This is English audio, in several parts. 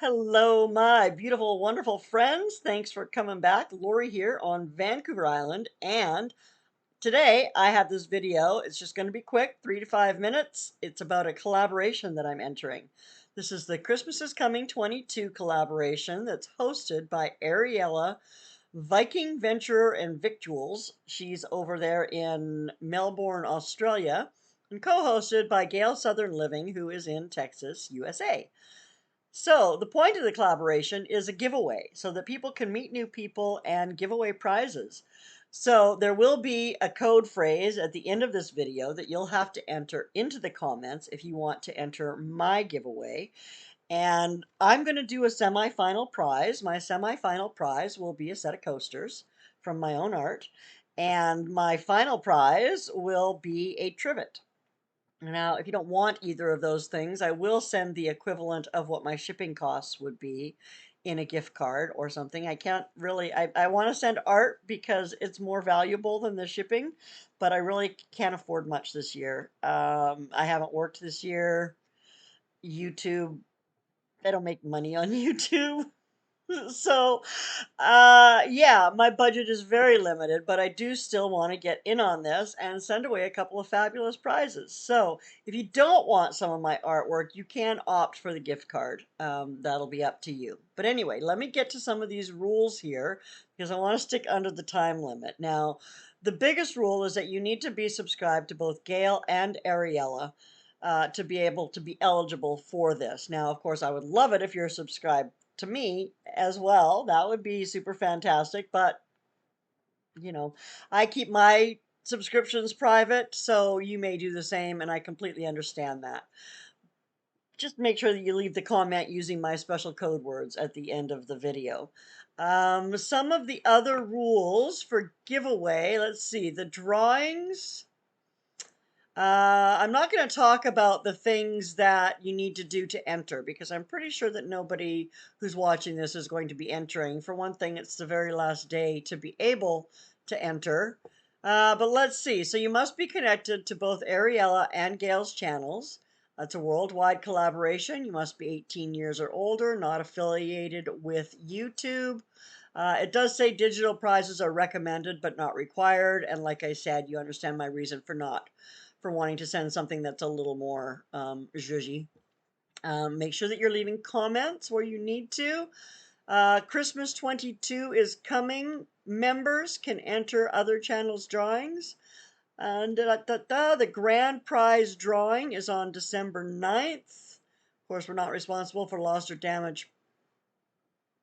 Hello, my beautiful, wonderful friends. Thanks for coming back. Lorrie here on Vancouver Island. And today I have this video. It's just going to be quick, 3 to 5 minutes. It's about a collaboration that I'm entering. This is the Christmas is Coming 22 collaboration that's hosted by Arielle, Viking and Victuals. She's over there in Melbourne, Australia, and co-hosted by Gail who is in Texas, USA. So the point of the collaboration is a giveaway so that people can meet new people and give away prizes. So there will be a code phrase at the end of this video that you'll have to enter into the comments if you want to enter my giveaway. And I'm going to do a semi-final prize. My semi-final prize will be a set of coasters from my own art. And my final prize will be a trivet. Now, if you don't want either of those things, I will send the equivalent of what my shipping costs would be in a gift card or something. I can't really, I want to send art because it's more valuable than the shipping, but I really can't afford much this year. I haven't worked this year. YouTube, I don't make money on YouTube. So, yeah, my budget is very limited, but I do still want to get in on this and send away a couple of fabulous prizes. So, if you don't want some of my artwork, you can opt for the gift card. That'll be up to you. But anyway, let me get to some of these rules here because I want to stick under the time limit. Now, the biggest rule is that you need to be subscribed to both Gail and Ariella. To be able to be eligible for this. Now, of course, I would love it if you're subscribed to me as well. That would be super fantastic. But, you know, I keep my subscriptions private, so you may do the same, and I completely understand that. Just make sure that you leave the comment using my special code words at the end of the video. Some of the other rules for giveaway, let's see, the drawings. I'm not going to talk about the things that you need to do to enter because I'm pretty sure that nobody who's watching this is going to be entering. For one thing, it's the very last day to be able to enter. But let's see. So you must be connected to both Ariella and Gail's channels. It's a worldwide collaboration. You must be 18 years or older, not affiliated with YouTube. It does say digital prizes are recommended but not required. And like I said, you understand my reason for wanting to send something that's a little more zhuzhy. Make sure that you're leaving comments where you need to. Christmas 22 is coming. Members can enter other channels' drawings. And the grand prize drawing is on December 9th. Of course, we're not responsible for lost or damaged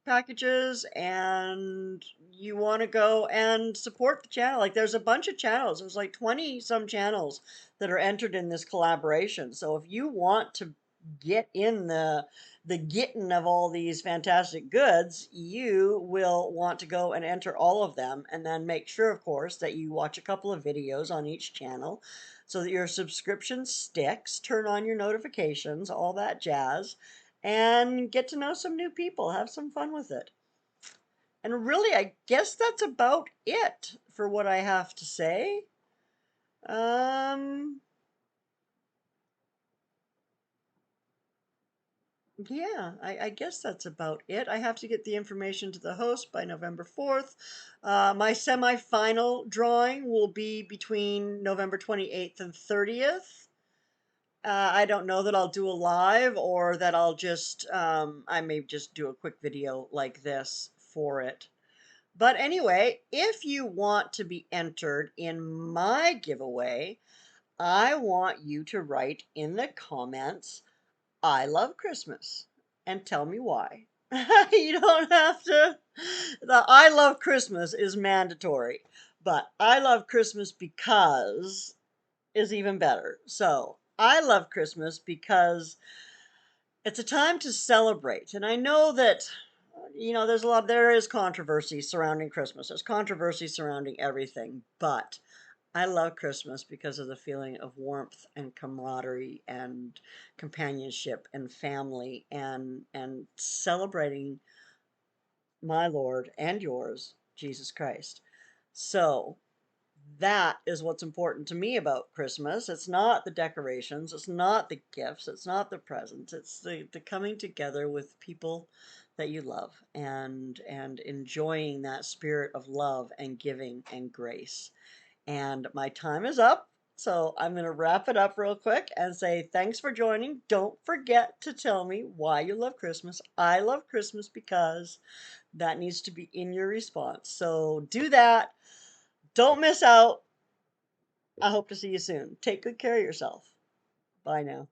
packages, and you want to go and support the channel. Like there's a bunch of channels. There's like 20 some channels that are entered in this collaboration. So if you want to get in the getting of all these fantastic goods, you will want to go and enter all of them, and then make sure, of course, that you watch a couple of videos on each channel so that your subscription sticks, turn on your notifications, all that jazz, and get to know some new people, have some fun with it. And really, I guess that's about it for what I have to say. Um, yeah, I guess that's about it. I have to get the information to the host by November 4th. My semi-final drawing will be between November 28th and 30th. I don't know that I'll do a live or that I'll just, I may just do a quick video like this for it. But anyway, if you want to be entered in my giveaway, I want you to write in the comments, I love Christmas, and tell me why. You don't have to. The I love Christmas is mandatory, but I love Christmas because is even better. So I love Christmas because it's a time to celebrate. And I know that, there is controversy surrounding Christmas. There's controversy surrounding everything, but I love Christmas because of the feeling of warmth and camaraderie and companionship and family and celebrating my Lord and yours, Jesus Christ. So That is what's important to me about Christmas. It's not the decorations, it's not the gifts, it's not the presents. It's the coming together with people that you love and enjoying that spirit of love and giving and grace. And my time is up. So I'm going to wrap it up real quick and say thanks for joining. Don't forget to tell me why you love Christmas. I love Christmas because that needs to be in your response. So do that. Don't miss out. I hope to see you soon. Take good care of yourself. Bye now.